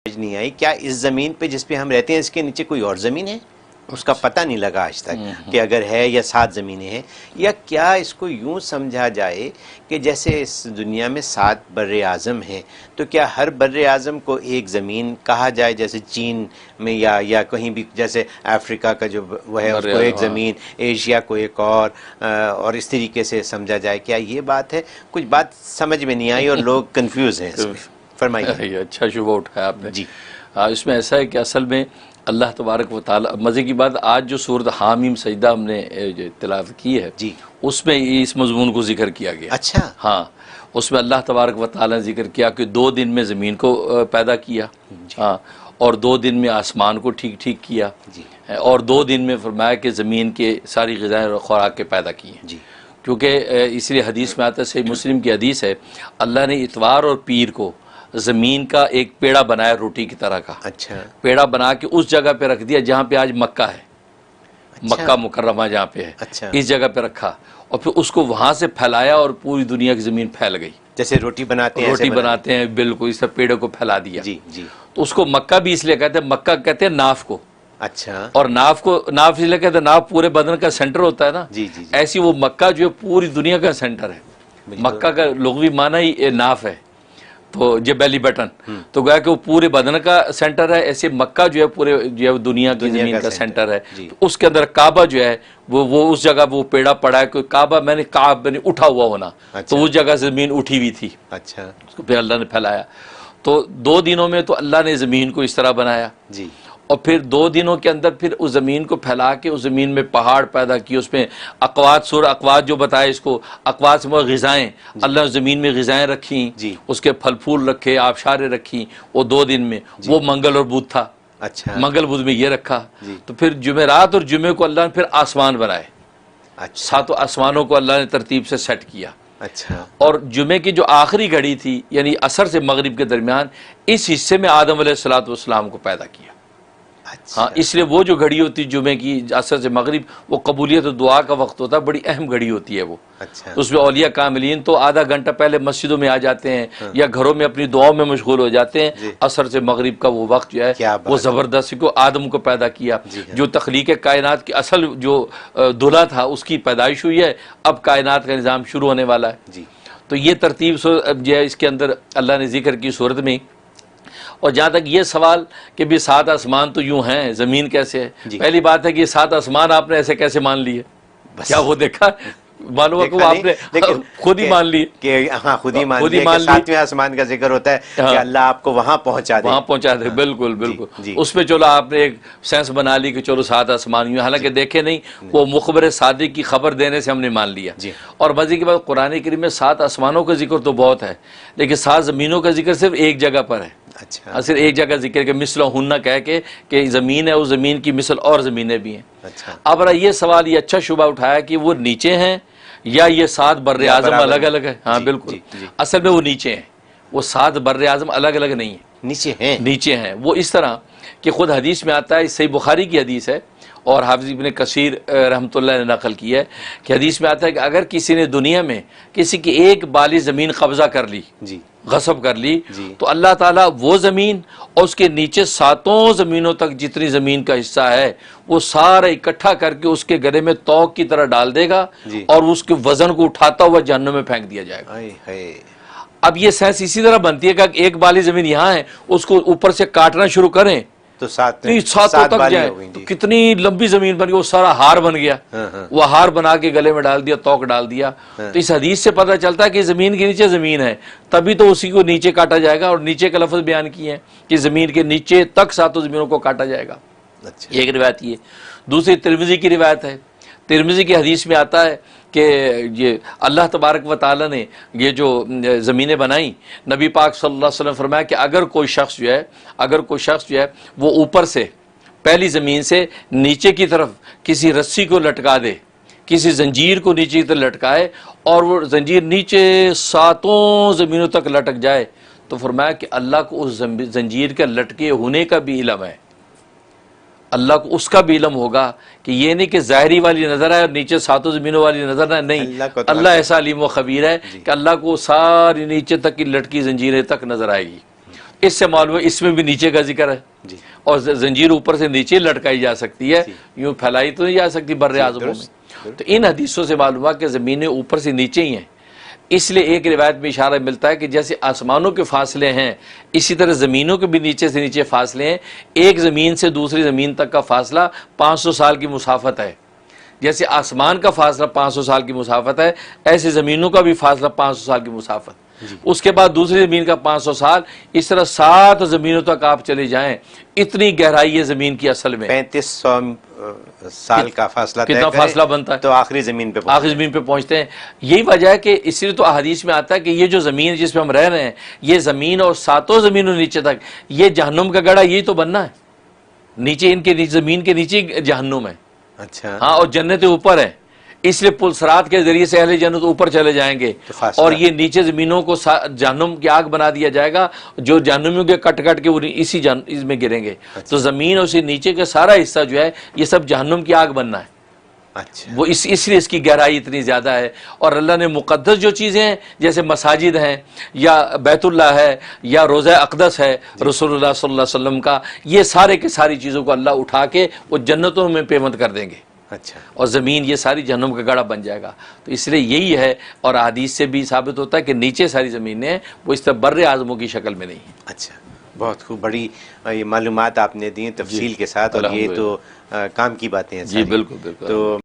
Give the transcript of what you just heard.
نہیں آئی، کیا اس زمین پہ جس پہ ہم رہتے ہیں اس کے نیچے کوئی اور زمین ہے؟ اس کا پتہ نہیں لگا آج تک کہ اگر ہے یا 7 زمینیں ہیں، یا کیا اس کو یوں سمجھا جائے کہ جیسے اس دنیا میں 7 بر اعظم ہیں تو کیا ہر بر اعظم کو ایک زمین کہا جائے، جیسے چین میں یا کہیں بھی جیسے افریقہ کا جو وہ ہے اس کو ایک زمین، ایشیا کو ایک اور اس طریقے سے سمجھا جائے؟ کیا یہ بات ہے؟ کچھ بات سمجھ میں نہیں آئی اور لوگ کنفیوز ہیں اس میں، فرمائیے۔ اچھا شبہ اٹھایا آپ نے جی اس میں ایسا ہے کہ اصل میں اللہ تبارک و تعالی، مزے کی بات آج جو سورۃ حامیم سجدہ ہم نے تلاوت کی ہے جی اس میں اس مضمون کو ذکر کیا گیا۔ اچھا ہاں اس میں اللہ تبارک و تعالی نے ذکر کیا کہ 2 دن میں زمین کو پیدا کیا، ہاں، اور 2 دن میں آسمان کو ٹھیک کیا، جی اور 2 دن میں فرمایا کہ زمین کے ساری غذائیں اور خوراک کے پیدا کیے ہیں۔ جی کیونکہ اس لیے حدیث میں آتا ہے، صحیح مسلم کی حدیث ہے، اللہ نے اتوار اور پیر کو زمین کا ایک پیڑا بنایا روٹی کی طرح کا، اچھا پیڑا بنا کے اس جگہ پہ رکھ دیا جہاں پہ آج مکہ ہے، مکہ مکرمہ جہاں پہ ہے، اچھا اس جگہ پہ رکھا اور پھر اس کو وہاں سے پھیلایا اور پوری دنیا کی زمین پھیل گئی، جیسے روٹی بناتے ہیں روٹی بناتے ہیں بالکل اس طرح پیڑے کو پھیلا دیا۔ جی جی تو اس کو مکہ بھی اس لیے کہتے ہیں، مکہ کہتے ہیں ناف کو، اچھا اور ناف اس لیے کہتے ہیں ناف پورے بدن کا سینٹر ہوتا ہے نا، جی جی جی ایسی وہ مکہ جو ہے پوری دنیا کا سینٹر ہے۔ مکہ کا لغوی معنی ہی ناف ہے، تو یہ بیلی بٹن، تو گویا کہ وہ پورے بدن کا سینٹر ہے، ایسے مکہ جو ہے پورے جو ہے دنیا کی زمین کا سینٹر ہے۔ اس کے اندر کعبہ جو ہے وہ اس جگہ وہ پیڑا پڑا ہے، کوئی کعبہ میں نے اٹھا ہوا ہونا، تو اس جگہ زمین اٹھی ہوئی تھی، اچھا اس کو پھر اللہ نے پھیلایا۔ تو 2 دنوں میں تو اللہ نے زمین کو اس طرح بنایا، جی اور پھر 2 دنوں کے اندر پھر اس زمین کو پھیلا کے اس زمین میں پہاڑ پیدا کیے، اس میں اقوات جو بتائے اس کو، اقوات سے غذائیں، اللہ نے زمین میں غذائیں رکھیں، جی اس کے پھل پھول رکھے، آبشاریں رکھی، وہ 2 دن میں، وہ منگل اور بدھ تھا، اچھا منگل بدھ میں یہ رکھا۔ جی تو پھر جمعرات اور جمعے کو اللہ نے پھر آسمان بنائے، اچھا 7 آسمانوں کو اللہ نے ترتیب سے سیٹ کیا، اچھا اور جمعے کی جو آخری گھڑی تھی یعنی عصر سے مغرب کے درمیان، اس حصے میں آدم علیہ السلام کو پیدا کیا۔ اچھا ہاں اس لیے وہ جو گھڑی ہوتی ہے جمعے کی عصر سے مغرب، وہ قبولیت و دعا کا وقت ہوتا ہے، بڑی اہم گھڑی ہوتی ہے وہ۔ اچھا اس میں اولیاء کاملین تو آدھا گھنٹہ پہلے مسجدوں میں آ جاتے ہیں یا گھروں میں اپنی دعاؤں میں مشغول ہو جاتے ہیں۔ عصر سے مغرب کا وہ وقت جو ہے وہ زبردست کو آدم کو پیدا کیا، جو تخلیق کائنات کی اصل جو دلہا تھا اس کی پیدائش ہوئی ہے، اب کائنات کا نظام شروع ہونے والا ہے۔ جی تو یہ ترتیب جو ہے اس کے اندر اللہ نے ذکر کی صورت میں۔ اور جہاں تک یہ سوال کہ بھی 7 آسمان تو یوں ہیں، زمین کیسے ہے، پہلی بات ہے کہ یہ 7 آسمان آپ نے ایسے کیسے مان لیے؟ کیا وہ دیکھا معلوم ہے کہ آپ نے خود ہی مان لی کہ ہاں خود ہی مان لیا کہ 7ویں آسمان کا ذکر ہوتا ہے کہ اللہ آپ کو وہاں پہنچا دے، بالکل بالکل۔ اس پہ چلو آپ نے ایک سینس بنا لی کہ چلو 7 آسمان یوں، حالانکہ دیکھے نہیں، وہ مخبر صادق کی خبر دینے سے ہم نے مان لیا۔ اور مزے کی بات قرآن کریم میں 7 آسمانوں کا ذکر تو بہت ہے، لیکن 7 زمینوں کا ذکر صرف ایک جگہ پر ہے، اچھا صرف ایک جگہ ذکر کہ مثل ہنہ کہہ کے کہ زمین ہے، اس زمین کی مثل اور زمینیں بھی ہیں۔ اچھا اب یہ سوال یہ اچھا شبہ اٹھایا کہ وہ نیچے ہیں یا یہ 7 بر اعظم الگ الگ ہے؟ ہاں بالکل، اصل میں وہ نیچے ہیں، وہ 7 بر اعظم الگ الگ نہیں ہیں، نیچے ہیں۔ وہ اس طرح کہ خود حدیث میں آتا ہے، صحیح بخاری کی حدیث ہے اور حافظ ابن کثیر رحمۃ اللہ نے نقل کی ہے کہ حدیث میں آتا ہے کہ اگر کسی نے دنیا میں کسی کی ایک بالی زمین قبضہ کر لی، غصب کر لی، تو اللہ تعالیٰ وہ زمین اور اس کے نیچے 7 زمینوں تک جتنی زمین کا حصہ ہے وہ سارا اکٹھا کر کے اس کے گلے میں توق کی طرح ڈال دے گا اور اس کے وزن کو اٹھاتا ہوا جہنم میں پھینک دیا جائے گا۔ اب یہ سینس اسی طرح بنتی ہے کہ ایک بالی زمین یہاں ہے، اس کو اوپر سے کاٹنا شروع کریں تو 7 تک جائے تو کتنی لمبی زمین بن گئی، وہ سارا ہار بن گیا، وہ ہار بنا کے گلے میں ڈال دیا، توق ڈال دیا۔ تو اس حدیث سے پتہ چلتا ہے کہ زمین کے نیچے زمین ہے، تبھی تو اسی کو نیچے کاٹا جائے گا، اور نیچے کا لفظ بیان کیے ہیں کہ زمین کے نیچے تک 7 زمینوں کو کاٹا جائے گا۔ ایک روایت یہ، دوسری ترمذی کی روایت ہے، ترمذی کی حدیث میں آتا ہے کہ یہ اللہ تبارک و تعالیٰ نے یہ جو زمینیں بنائیں، نبی پاک صلی اللہ علیہ وسلم فرمایا کہ اگر کوئی شخص جو ہے وہ اوپر سے پہلی زمین سے نیچے کی طرف کسی رسی کو لٹکا دے، کسی زنجیر کو نیچے کی طرف لٹکائے اور وہ زنجیر نیچے 7 زمینوں تک لٹک جائے، تو فرمایا کہ اللہ کو اس زنجیر کے لٹکے ہونے کا بھی علم ہے، اللہ کو اس کا بھی علم ہوگا کہ یہ نہیں کہ ظاہری والی نظر آئے اور نیچے 7 زمینوں والی نظر آئے، نہیں، اللہ ایسا علیم و خبیر ہے کہ اللہ کو ساری نیچے تک کی لٹکی زنجیریں تک نظر آئے گی۔ اس سے معلوم ہے اس میں بھی نیچے کا ذکر ہے جی اور زنجیر اوپر سے نیچے لٹکائی جا سکتی ہے، یوں پھیلائی تو نہیں جا سکتی بر اعظموں میں۔ تو ان حدیثوں سے معلوم ہوا کہ زمینیں اوپر سے نیچے ہی ہیں۔ اس لیے ایک روایت میں اشارہ ملتا ہے کہ جیسے آسمانوں کے فاصلے ہیں اسی طرح زمینوں کے بھی نیچے سے نیچے فاصلے ہیں۔ ایک زمین سے دوسری زمین تک کا فاصلہ 500 سال کی مسافت ہے۔ جیسے آسمان کا فاصلہ 500 سال کی مسافت ہے، ایسے زمینوں کا بھی فاصلہ 500 سال کی مسافت۔ اس کے بعد دوسری زمین کا 500 سال، اس طرح 7 زمینوں تک آپ چلے جائیں، اتنی گہرائی ہے زمین کی اصل میں۔ 3500 سال کا فاصلہ طے کتنا کریں فاصلہ بنتا ہے تو آخری زمین پہ آخری زمین پہ پہنچتے ہیں۔ یہی وجہ ہے کہ اس لیے تو احادیث میں آتا ہے کہ یہ جو زمین جس پہ ہم رہ رہے ہیں، یہ زمین اور 7 زمینوں نیچے تک، یہ جہنم کا گڑھا یہی تو بننا ہے۔ نیچے ان کے زمین کے نیچے جہنم ہے، اچھا ہاں، اور جنت اوپر ہے۔ اس لیے پل صراط کے ذریعے سے اہل جنت اوپر چلے جائیں گے اور یہ نیچے زمینوں کو جہنم کی آگ بنا دیا جائے گا، جو جہنمیوں کے کٹ کٹ کے اسی اس میں گریں گے۔ تو زمین اور اسی نیچے کا سارا حصہ جو ہے یہ سب جہنم کی آگ بننا ہے۔ اچھا وہ اس لیے اس کی گہرائی اتنی زیادہ ہے۔ اور اللہ نے مقدس جو چیزیں ہیں جیسے مساجد ہیں یا بیت اللہ ہے یا روضہ اقدس ہے رسول اللہ صلی اللہ علیہ وسلم کا، یہ سارے کے ساری چیزوں کو اللہ اٹھا کے وہ جنتوں میں پیمند کر دیں گے، اچھا اور زمین یہ ساری جہنم کا گڑھا بن جائے گا۔ تو اس لیے یہی ہے، اور حدیث سے بھی ثابت ہوتا ہے کہ نیچے ساری زمینیں وہ اس طرح بر اعظموں کی شکل میں نہیں ہیں۔ اچھا، بہت خوب، بڑی یہ معلومات آپ نے دی تفصیل کے ساتھ، اور یہ تو کام کی باتیں ہیں جی ساری۔ بالکل بالکل۔ تو